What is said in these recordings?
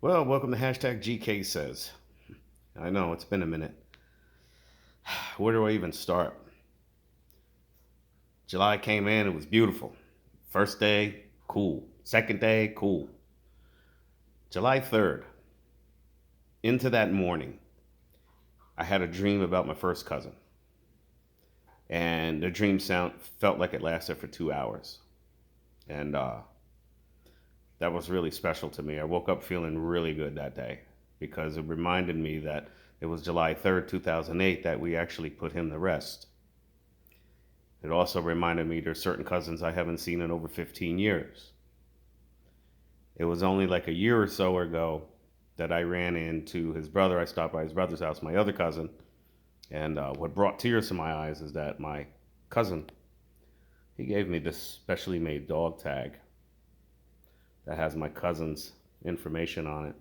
Well, welcome to hashtag GK says. I know it's been a minute. Where do I even start? July came in, it was beautiful. First day, cool. Second day, cool. July 3rd, into that morning, I had a dream about my first cousin. And the dream sound felt like it lasted for 2 hours. And that was really special to me. I woke up feeling really good that day because it reminded me that it was July 3rd, 2008, that we actually put him to rest. It also reminded me there's certain cousins I haven't seen in over 15 years. It was only like a year or so ago that I ran into his brother. I stopped by his brother's house, my other cousin. And what brought tears to my eyes is that my cousin, he gave me this specially made dog tag that has my cousin's information on it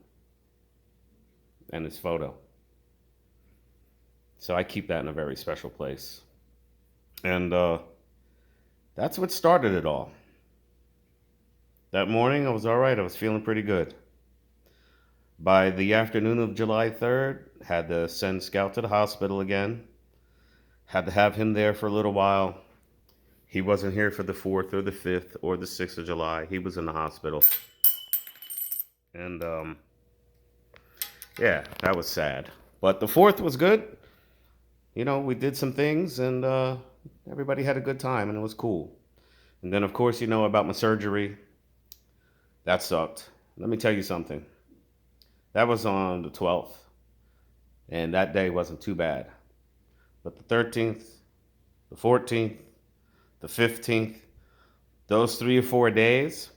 and his photo. So I keep that in a very special place. And that's what started it all. That morning, I was all right. I was feeling pretty good. By the afternoon of July 3rd, had to send Scout to the hospital again. Had to have him there for a little while. He wasn't here for the 4th or the 5th or the 6th of July. He was in the hospital. And yeah, that was sad. But the 4th was good. You know, we did some things and everybody had a good time and it was cool. And then, of course, you know about my surgery. That sucked. Let me tell you something. That was on the 12th, and that day wasn't too bad. But the 13th, the 14th, the 15th, those 3 or 4 days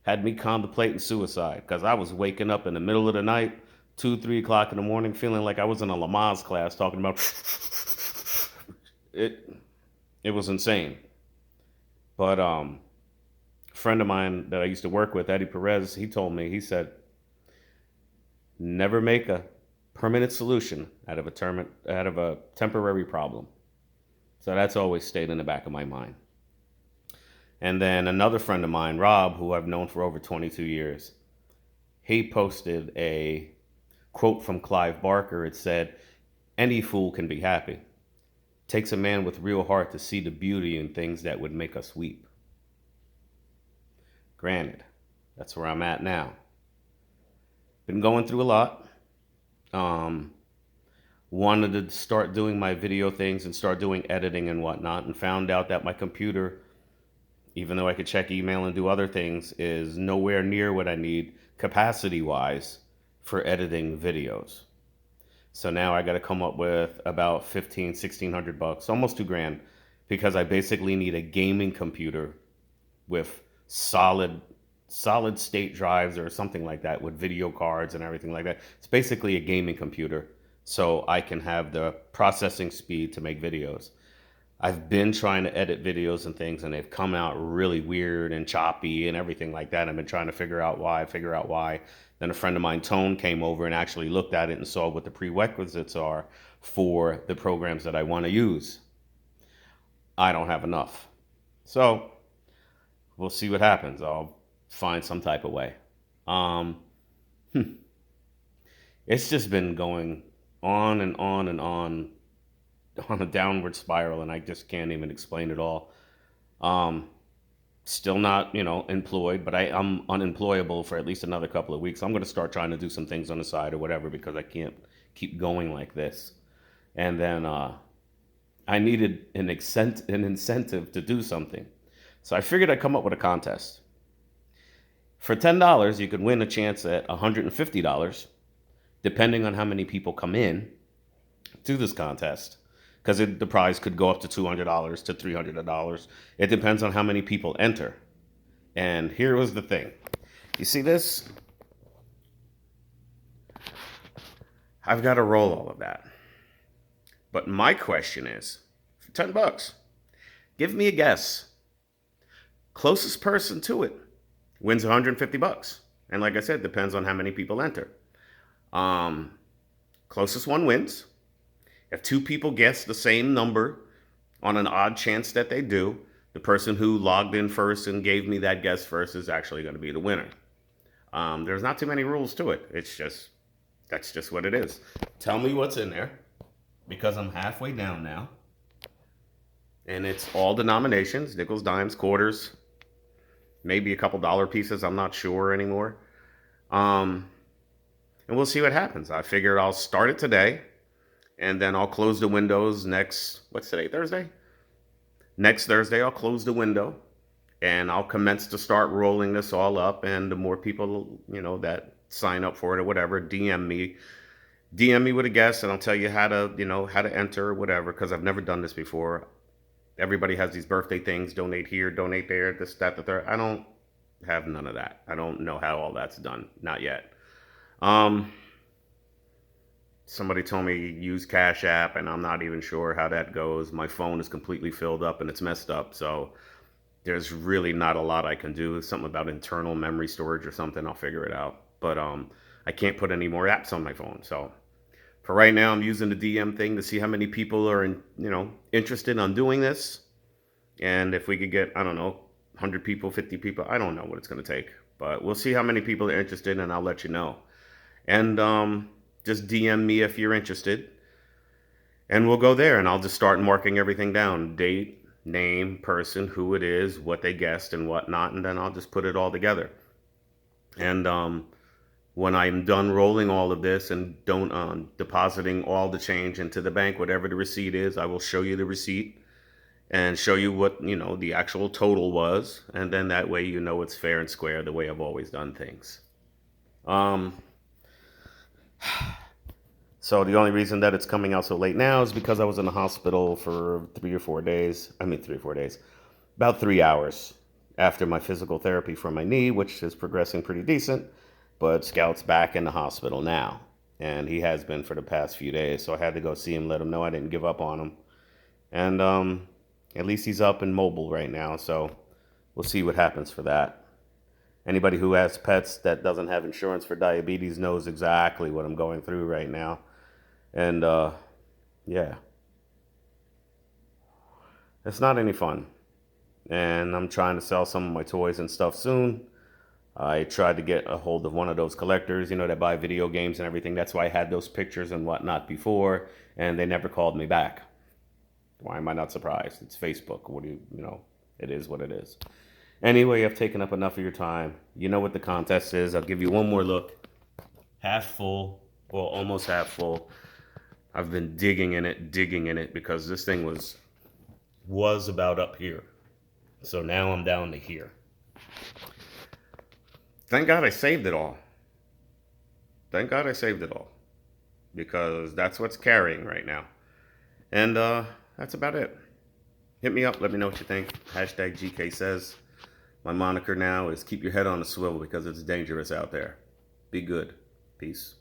had me contemplating suicide because I was waking up in the middle of the night, 2, 3 o'clock in the morning, feeling like I was in a Lamaze class talking about it. It was insane. But a friend of mine that I used to work with, Eddie Perez, he told me, he said, never make a permanent solution out of a temporary problem. So that's always stayed in the back of my mind. And then another friend of mine, Rob, who I've known for over 22 years, he posted a quote from Clive Barker. It said, any fool can be happy. Takes a man with real heart to see the beauty in things that would make us weep. Granted, that's where I'm at now. Been going through a lot. Um, Wanted to start doing my video things and start doing editing and whatnot, and found out that my computer, even though I could check email and do other things, is nowhere near what I need capacity wise for editing videos. So now I got to come up with about 15, 1600 bucks, almost 2 grand, because I basically need a gaming computer with solid state drives or something like that with video cards and everything like that. It's basically a gaming computer so I can have the processing speed to make videos. I've been trying to edit videos and things and they've come out really weird and choppy and everything like that. I've been trying to figure out why. Then a friend of mine, Tone, came over and actually looked at it and saw what the prerequisites are for the programs that I want to use. I don't have enough. So we'll see what happens. I'll find some type of way. Um, it's just been going on and on and on a downward spiral, and I just can't even explain it all. Um, Still not, employed, but I'm unemployable for at least another couple of weeks. I'm going to start trying to do some things on the side or whatever because I can't keep going like this. And then I needed an incentive to do something. So I figured I'd come up with a contest. For $10, you could win a chance at $150, depending on how many people come in to this contest. Because the prize could go up to $200 to $300. It depends on how many people enter. And here was the thing. You see this? I've got to roll all of that. But my question is, for $10, give me a guess. Closest person to it wins $150. And like I said, depends on how many people enter. Closest one wins. If two people guess the same number on an odd chance that they do, the person who logged in first and gave me that guess first is actually going to be the winner. There's not too many rules to it. That's just what it is. Tell me what's in there, because I'm halfway down now. And it's all denominations, nickels, dimes, quarters, maybe a couple dollar pieces. I'm not sure anymore. Um, and we'll see what happens. I figured I'll start it today, and then I'll close the windows what's today, Thursday? Next Thursday, I'll close the window, and I'll commence to start rolling this all up. And the more people, that sign up for it or whatever, DM me with a guess, and I'll tell you how to enter or whatever, because I've never done this before. Everybody has these birthday things, donate here, donate there, this, that, the third. I don't have none of that. I don't know how all that's done. Not yet. Somebody told me use Cash App, and I'm not even sure how that goes. My phone is completely filled up and it's messed up, so there's really not a lot I can do. Something about internal memory storage or something. I'll figure it out. But I can't put any more apps on my phone. So for right now, I'm using the DM thing to see how many people are interested on doing this. And if we could get, I don't know, 100 people, 50 people, I don't know what it's going to take. But we'll see how many people are interested, and I'll let you know. And just DM me if you're interested. And we'll go there, and I'll just start marking everything down. Date, name, person, who it is, what they guessed, and whatnot. And then I'll just put it all together. And when I'm done rolling all of this and depositing all the change into the bank, whatever the receipt is, I will show you the receipt and show you what, the actual total was. And then that way, it's fair and square the way I've always done things. So the only reason that it's coming out so late now is because I was in the hospital for 3 or 4 days. I mean, 3 or 4 days, about 3 hours after my physical therapy for my knee, which is progressing pretty decent. But Scout's back in the hospital now, and he has been for the past few days. So I had to go see him, let him know I didn't give up on him. And at least he's up and mobile right now. So we'll see what happens for that. Anybody who has pets that doesn't have insurance for diabetes knows exactly what I'm going through right now. And yeah, it's not any fun. And I'm trying to sell some of my toys and stuff soon. I tried to get a hold of one of those collectors, that buy video games and everything. That's why I had those pictures and whatnot before, and they never called me back. Why am I not surprised? It's Facebook. It is what it is. Anyway, I've taken up enough of your time. You know what the contest is. I'll give you one more look. Half full, well, almost half full. I've been digging in it because this thing was about up here. So now I'm down to here. Thank God I saved it all. Thank God I saved it all. Because that's what's carrying right now. And that's about it. Hit me up. Let me know what you think. Hashtag GK says. My moniker now is keep your head on a swivel because it's dangerous out there. Be good. Peace.